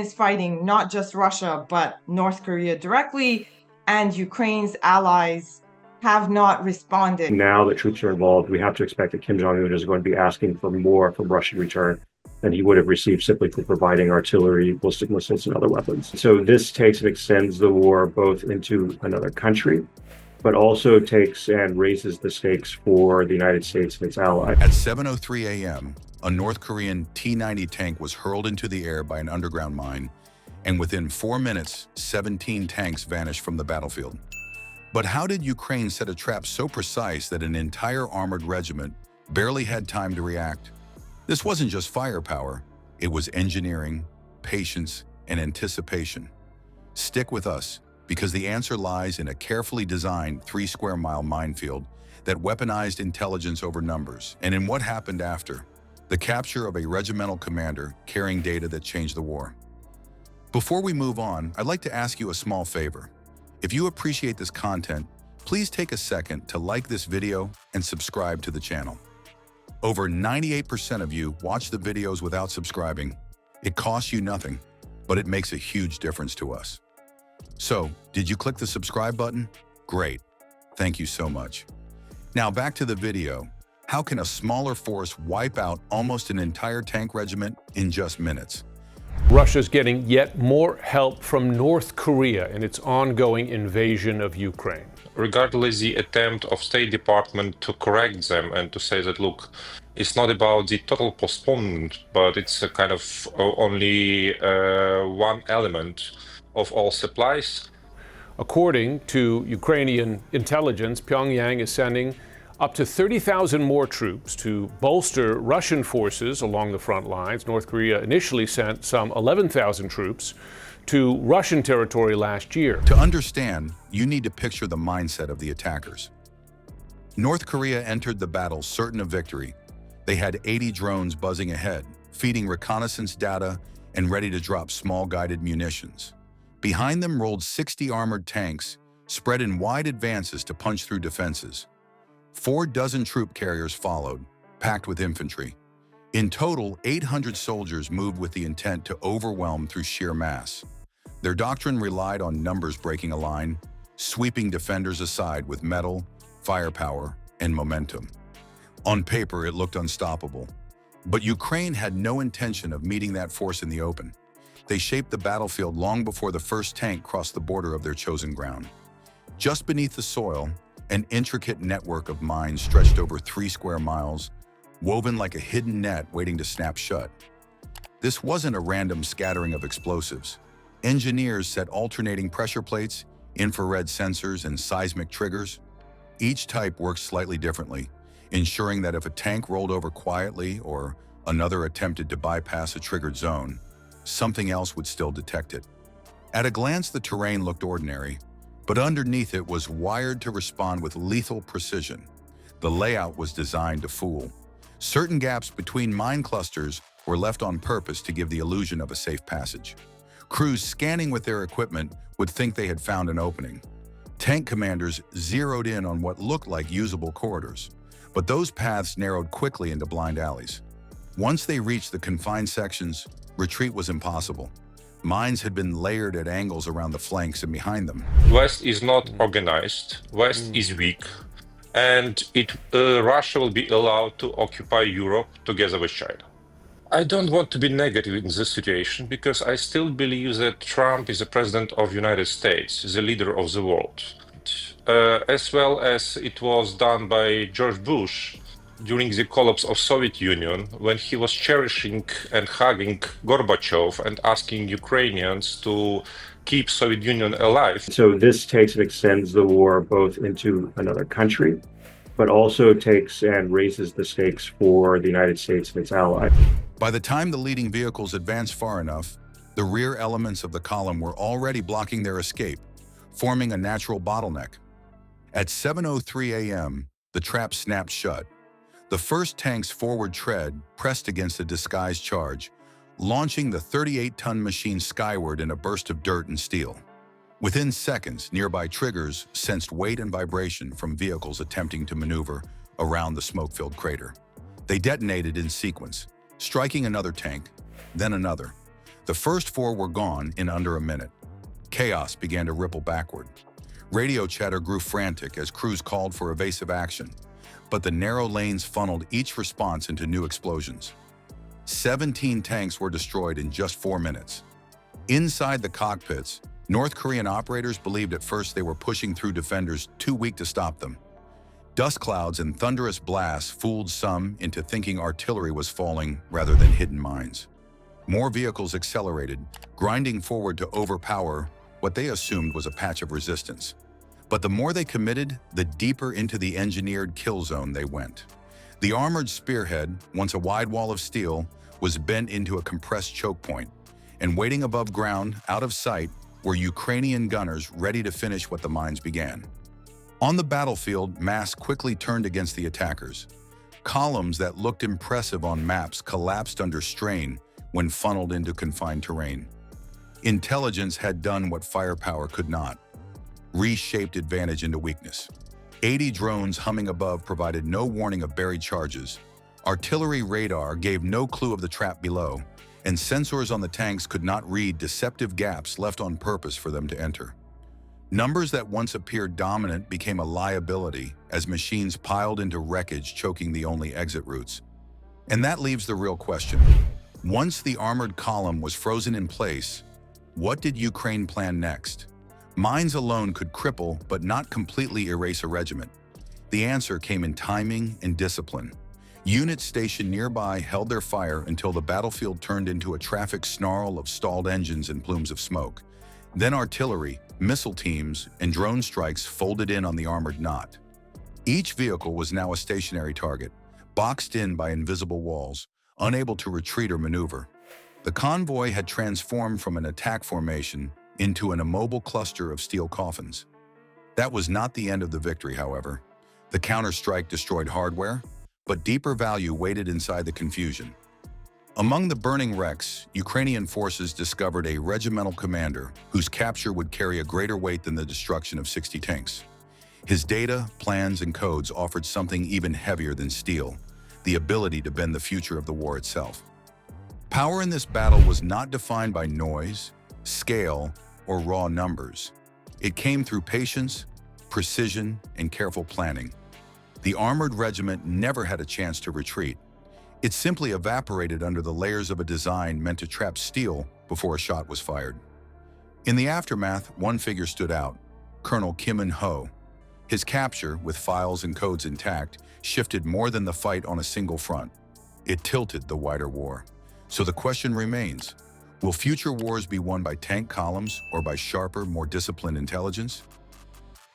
is fighting not just Russia, but North Korea directly, and Ukraine's allies have not responded. Now that troops are involved, we have to expect that Kim Jong-un is going to be asking for more from Russia in return than he would have received simply for providing artillery, ballistic missiles, and other weapons. So this takes and extends the war both into another country, but also takes and raises the stakes for the United States and its allies. At 7:03 a.m., a North Korean T-90 tank was hurled into the air by an underground mine, and within 4 minutes, 17 tanks vanished from the battlefield. But how did Ukraine set a trap so precise that an entire armored regiment barely had time to react? This wasn't just firepower, it was engineering, patience, and anticipation. Stick with us, because the answer lies in a carefully designed 3-square-mile minefield that weaponized intelligence over numbers, and in what happened after, the capture of a regimental commander carrying data that changed the war. Before we move on, I'd like to ask you a small favor. If you appreciate this content, please take a second to like this video and subscribe to the channel. Over 98% of you watch the videos without subscribing. It costs you nothing, but it makes a huge difference to us. So, did you click the subscribe button? Great. Thank you so much. Now back to the video. How can a smaller force wipe out almost an entire tank regiment in just minutes? Russia's getting yet more help from North Korea in its ongoing invasion of Ukraine. Regardless the attempt of State Department to correct them and to say that, look, it's not about the total postponement, but it's a kind of only one element of all supplies. According to Ukrainian intelligence, Pyongyang is sending up to 30,000 more troops to bolster Russian forces along the front lines. North Korea initially sent some 11,000 troops to Russian territory last year. To understand, you need to picture the mindset of the attackers. North Korea entered the battle certain of victory. They had 80 drones buzzing ahead, feeding reconnaissance data and ready to drop small guided munitions. Behind them rolled 60 armored tanks, spread in wide advances to punch through defenses. 4 dozen troop carriers followed, packed with infantry. In total, 800 soldiers moved with the intent to overwhelm through sheer mass. Their doctrine relied on numbers breaking a line, sweeping defenders aside with metal, firepower, and momentum. On paper, it looked unstoppable. But Ukraine had no intention of meeting that force in the open. They shaped the battlefield long before the first tank crossed the border of their chosen ground. Just beneath the soil, an intricate network of mines stretched over 3 square miles, woven like a hidden net waiting to snap shut. This wasn't a random scattering of explosives. Engineers set alternating pressure plates, infrared sensors, and seismic triggers. Each type worked slightly differently, ensuring that if a tank rolled over quietly or another attempted to bypass a triggered zone, something else would still detect it. At a glance, the terrain looked ordinary, but underneath it was wired to respond with lethal precision. The layout was designed to fool. Certain gaps between mine clusters were left on purpose to give the illusion of a safe passage. Crews scanning with their equipment would think they had found an opening. Tank commanders zeroed in on what looked like usable corridors, but those paths narrowed quickly into blind alleys. Once they reached the confined sections, retreat was impossible. Mines had been layered at angles around the flanks and behind them. West is not organized, West is weak, and Russia will be allowed to occupy Europe together with China. I don't want to be negative in this situation because I still believe that Trump is the president of the United States, the leader of the world. As well as it was done by George Bush during the collapse of Soviet Union, when he was cherishing and hugging Gorbachev and asking Ukrainians to keep Soviet Union alive. So this takes and extends the war both into another country, but also takes and raises the stakes for the United States and its allies. By the time the leading vehicles advanced far enough, the rear elements of the column were already blocking their escape, forming a natural bottleneck. At 7:03 a.m., the trap snapped shut. The first tank's forward tread pressed against a disguised charge, launching the 38-ton machine skyward in a burst of dirt and steel. Within seconds, nearby triggers sensed weight and vibration from vehicles attempting to maneuver around the smoke-filled crater. They detonated in sequence, striking another tank, then another. The first 4 were gone in under a minute. Chaos began to ripple backward. Radio chatter grew frantic as crews called for evasive action, but the narrow lanes funneled each response into new explosions. 17 tanks were destroyed in just 4 minutes. Inside the cockpits, North Korean operators believed at first they were pushing through defenders too weak to stop them. Dust clouds and thunderous blasts fooled some into thinking artillery was falling rather than hidden mines. More vehicles accelerated, grinding forward to overpower what they assumed was a patch of resistance. But the more they committed, the deeper into the engineered kill zone they went. The armored spearhead, once a wide wall of steel, was bent into a compressed choke point, and waiting above ground, out of sight, were Ukrainian gunners ready to finish what the mines began. On the battlefield, mass quickly turned against the attackers. Columns that looked impressive on maps collapsed under strain when funneled into confined terrain. Intelligence had done what firepower could not, reshaped advantage into weakness. 80 drones humming above provided no warning of buried charges. Artillery radar gave no clue of the trap below, and sensors on the tanks could not read deceptive gaps left on purpose for them to enter. Numbers that once appeared dominant became a liability as machines piled into wreckage, choking the only exit routes. And that leaves the real question. Once the armored column was frozen in place, what did Ukraine plan next? Mines alone could cripple but not completely erase a regiment. The answer came in timing and discipline. Units stationed nearby held their fire until the battlefield turned into a traffic snarl of stalled engines and plumes of smoke. Then artillery, missile teams, and drone strikes folded in on the armored knot. Each vehicle was now a stationary target, boxed in by invisible walls, unable to retreat or maneuver. The convoy had transformed from an attack formation into an immobile cluster of steel coffins. That was not the end of the victory, however. The counterstrike destroyed hardware, but deeper value waited inside the confusion. Among the burning wrecks, Ukrainian forces discovered a regimental commander whose capture would carry a greater weight than the destruction of 60 tanks. His data, plans, and codes offered something even heavier than steel, the ability to bend the future of the war itself. Power in this battle was not defined by noise, scale, or raw numbers. It came through patience, precision, and careful planning. The armored regiment never had a chance to retreat. It simply evaporated under the layers of a design meant to trap steel before a shot was fired. In the aftermath, one figure stood out, Colonel Kim In-ho. His capture, with files and codes intact, shifted more than the fight on a single front. It tilted the wider war. So the question remains, will future wars be won by tank columns or by sharper, more disciplined intelligence?